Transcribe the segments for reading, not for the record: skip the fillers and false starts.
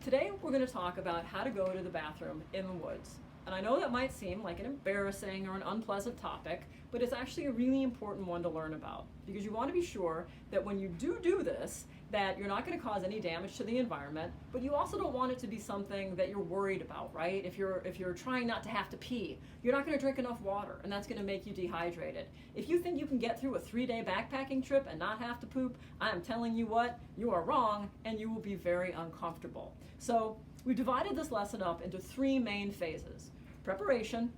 Today we're going to talk about how to go to the bathroom in the woods. And I know that might seem like an embarrassing or an unpleasant topic, but it's actually a really important one to learn about because you want to be sure that when you do this, that you're not going to cause any damage to the environment, but you also don't want it to be something that you're worried about, right? If you're trying not to have to pee, you're not going to drink enough water, and that's going to make you dehydrated. If you think you can get through a 3-day backpacking trip and not have to poop, I'm telling you what, you are wrong, and you will be very uncomfortable. So we've divided this lesson up into 3 main phases: preparation,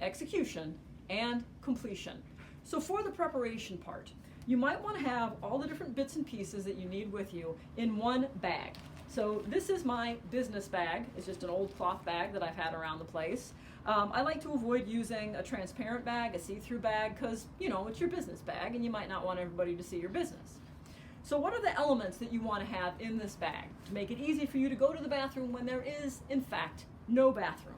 execution, and completion. So for the preparation part, you might want to have all the different bits and pieces that you need with you in one bag. So this is my business bag. It's just an old cloth bag that I've had around the place. I like to avoid using a transparent bag, a see-through bag, because, it's your business bag and you might not want everybody to see your business. So what are the elements that you want to have in this bag to make it easy for you to go to the bathroom when there is, in fact, no bathroom?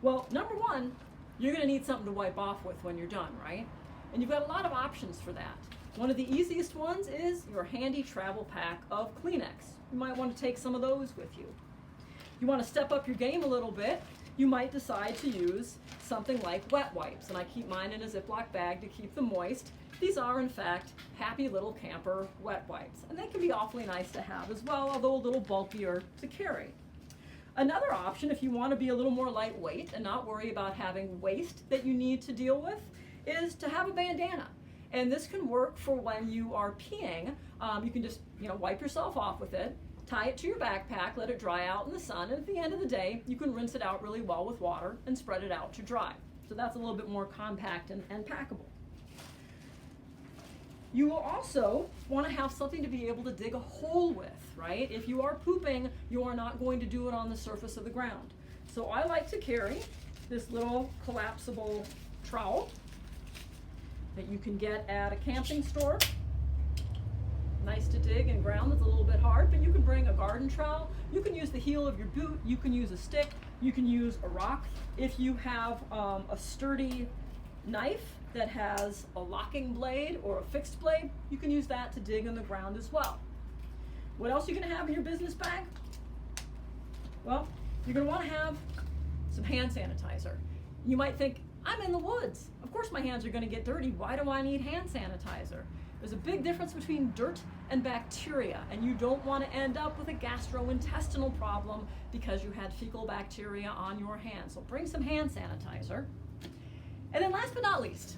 Well, number one, you're going to need something to wipe off with when you're done, right? And you've got a lot of options for that. One of the easiest ones is your handy travel pack of Kleenex. You might want to take some of those with you. You want to step up your game a little bit, you might decide to use something like wet wipes. And I keep mine in a Ziploc bag to keep them moist. These are, in fact, Happy Little Camper wet wipes. And they can be awfully nice to have as well, although a little bulkier to carry. Another option, if you want to be a little more lightweight and not worry about having waste that you need to deal with, is to have a bandana. And this can work for when you are peeing. You can just, wipe yourself off with it, tie it to your backpack, let it dry out in the sun, and at the end of the day, you can rinse it out really well with water and spread it out to dry. So that's a little bit more compact and packable. You will also want to have something to be able to dig a hole with, right? If you are pooping, you are not going to do it on the surface of the ground. So I like to carry this little collapsible trowel that you can get at a camping store. Nice to dig in ground that's a little bit hard, but you can bring a garden trowel. You can use the heel of your boot. You can use a stick. You can use a rock. If you have a sturdy knife that has a locking blade or a fixed blade, you can use that to dig in the ground as well. What else are you going to have in your business bag? Well, you're going to want to have some hand sanitizer. You might think, I'm in the woods. Of course my hands are going to get dirty. Why do I need hand sanitizer? There's a big difference between dirt and bacteria, and you don't want to end up with a gastrointestinal problem because you had fecal bacteria on your hands. So bring some hand sanitizer. And then last but not least,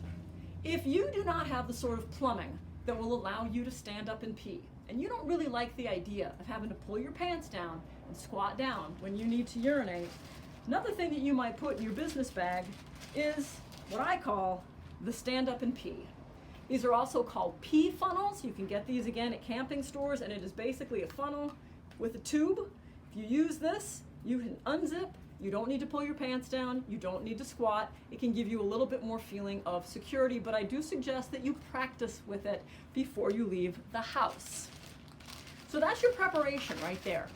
if you do not have the sort of plumbing that will allow you to stand up and pee, and you don't really like the idea of having to pull your pants down and squat down when you need to urinate, another thing that you might put in your business bag is what I call the stand up and pee. These are also called pee funnels. You can get these again at camping stores, and it is basically a funnel with a tube. If you use this, you can unzip. You don't need to pull your pants down. You don't need to squat. It can give you a little bit more feeling of security, but I do suggest that you practice with it before you leave the house. So that's your preparation right there.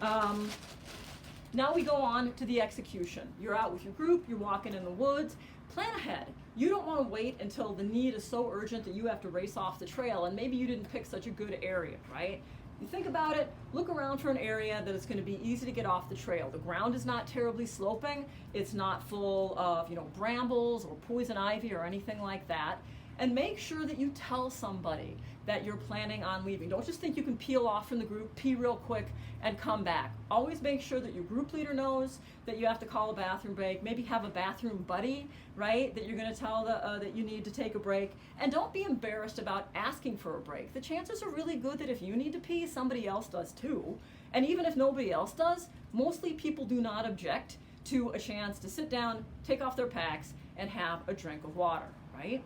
Now we go on to the execution. You're out with your group, you're walking in the woods. Plan ahead. You don't want to wait until the need is so urgent that you have to race off the trail, and maybe you didn't pick such a good area, right? You think about it, look around for an area that is going to be easy to get off the trail. The ground is not terribly sloping, it's not full of, brambles or poison ivy or anything like that. And make sure that you tell somebody that you're planning on leaving. Don't just think you can peel off from the group, pee real quick, and come back. Always make sure that your group leader knows that you have to call a bathroom break. Maybe have a bathroom buddy, right, that you're going to tell that you need to take a break. And don't be embarrassed about asking for a break. The chances are really good that if you need to pee, somebody else does too. And even if nobody else does, mostly people do not object to a chance to sit down, take off their packs, and have a drink of water, right?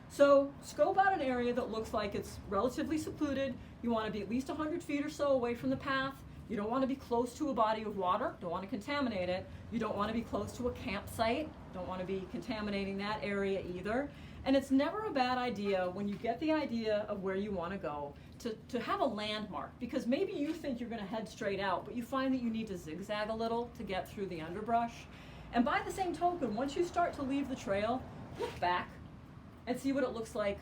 So scope out an area that looks like it's relatively secluded. You want to be at least 100 feet or so away from the path. You don't want to be close to a body of water. Don't want to contaminate it. You don't want to be close to a campsite. Don't want to be contaminating that area either. And it's never a bad idea when you get the idea of where you want to go to have a landmark, because maybe you think you're going to head straight out, but you find that you need to zigzag a little to get through the underbrush. And by the same token, once you start to leave the trail, look back and see what it looks like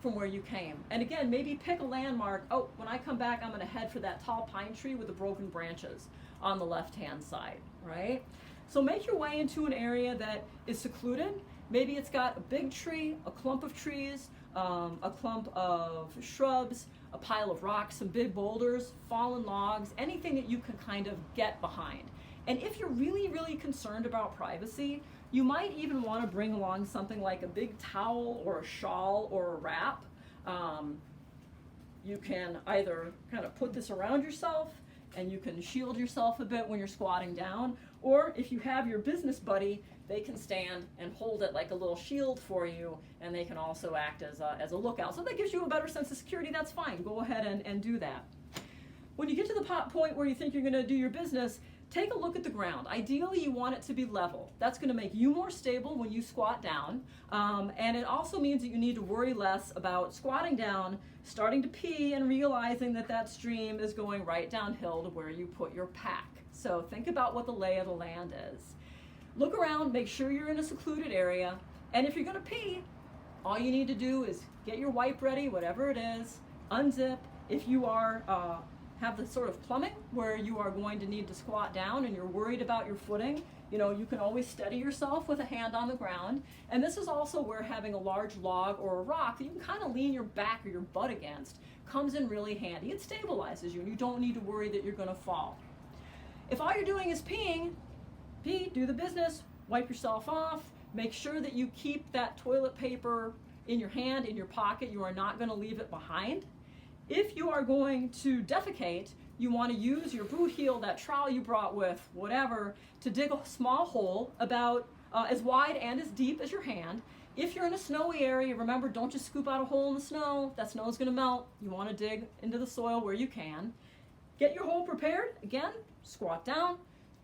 from where you came. And again, maybe pick a landmark. Oh, when I come back, I'm going to head for that tall pine tree with the broken branches on the left-hand side, right? So make your way into an area that is secluded. Maybe it's got a big tree, a clump of trees, a clump of shrubs, a pile of rocks, some big boulders, fallen logs, anything that you can kind of get behind. And if you're really, really concerned about privacy, you might even want to bring along something like a big towel or a shawl or a wrap. You can either kind of put this around yourself and you can shield yourself a bit when you're squatting down, or if you have your business buddy, they can stand and hold it like a little shield for you, and they can also act as a lookout. So that gives you a better sense of security. That's fine. Go ahead and do that. When you get to the point where you think you're going to do your business, take a look at the ground. Ideally, you want it to be level. That's going to make you more stable when you squat down. And it also means that you need to worry less about squatting down, starting to pee, and realizing that that stream is going right downhill to where you put your pack. So think about what the lay of the land is. Look around, make sure you're in a secluded area. And if you're going to pee, all you need to do is get your wipe ready, whatever it is, unzip. If you are have the sort of plumbing where you are going to need to squat down and you're worried about your footing, you can always steady yourself with a hand on the ground. And this is also where having a large log or a rock that you can kind of lean your back or your butt against comes in really handy. It stabilizes you and you don't need to worry that you're going to fall. If all you're doing is peeing, pee, do the business, wipe yourself off, make sure that you keep that toilet paper in your hand, in your pocket. You are not going to leave it behind. If you are going to defecate, you want to use your boot heel, that trowel you brought with, whatever, to dig a small hole about as wide and as deep as your hand. If you're in a snowy area, remember, don't just scoop out a hole in the snow. That snow is going to melt. You want to dig into the soil where you can. Get your hole prepared. Again, squat down,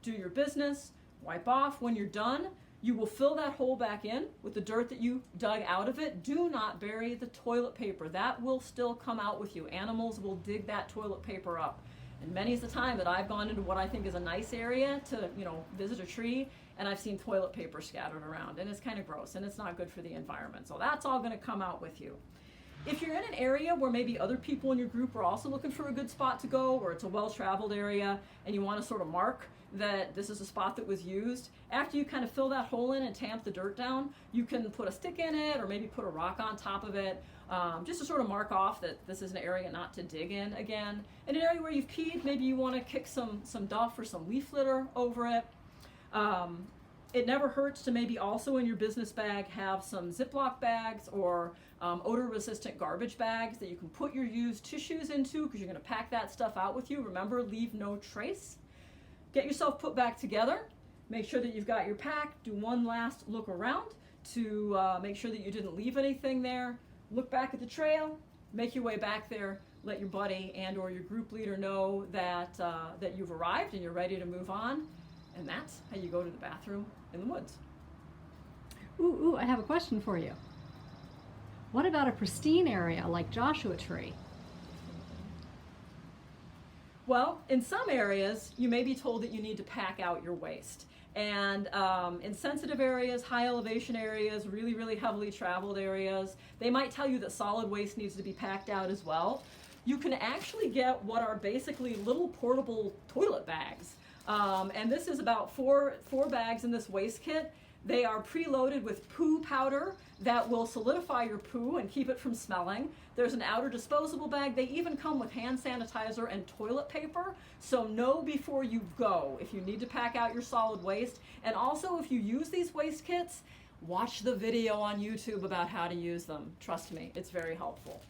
do your business, wipe off. When you're done, you will fill that hole back in with the dirt that you dug out of it. Do not bury the toilet paper. That will still come out with you. Animals will dig that toilet paper up. And many is the time that I've gone into what I think is a nice area to, visit a tree, and I've seen toilet paper scattered around, and it's kind of gross, and it's not good for the environment. So that's all going to come out with you. If you're in an area where maybe other people in your group are also looking for a good spot to go, or it's a well-traveled area, and you want to sort of mark that this is a spot that was used, after you kind of fill that hole in and tamp the dirt down, you can put a stick in it or maybe put a rock on top of it, just to sort of mark off that this is an area not to dig in again. In an area where you've peed, maybe you want to kick some duff or some leaf litter over it. It never hurts to maybe also in your business bag have some Ziploc bags or odor-resistant garbage bags that you can put your used tissues into, because you're going to pack that stuff out with you. Remember, leave no trace. Get yourself put back together. Make sure that you've got your pack. Do one last look around to make sure that you didn't leave anything there. Look back at the trail. Make your way back there. Let your buddy and or your group leader know that you've arrived and you're ready to move on. And that's how you go to the bathroom in the woods. Ooh, I have a question for you. What about a pristine area like Joshua Tree? Well, in some areas, you may be told that you need to pack out your waste. And in sensitive areas, high elevation areas, really, really heavily traveled areas, they might tell you that solid waste needs to be packed out as well. You can actually get what are basically little portable toilet bags. And this is about four bags in this waste kit. They are preloaded with poo powder that will solidify your poo and keep it from smelling. There's an outer disposable bag. They even come with hand sanitizer and toilet paper. So know before you go if you need to pack out your solid waste. And also, if you use these waste kits, watch the video on YouTube about how to use them. Trust me, it's very helpful.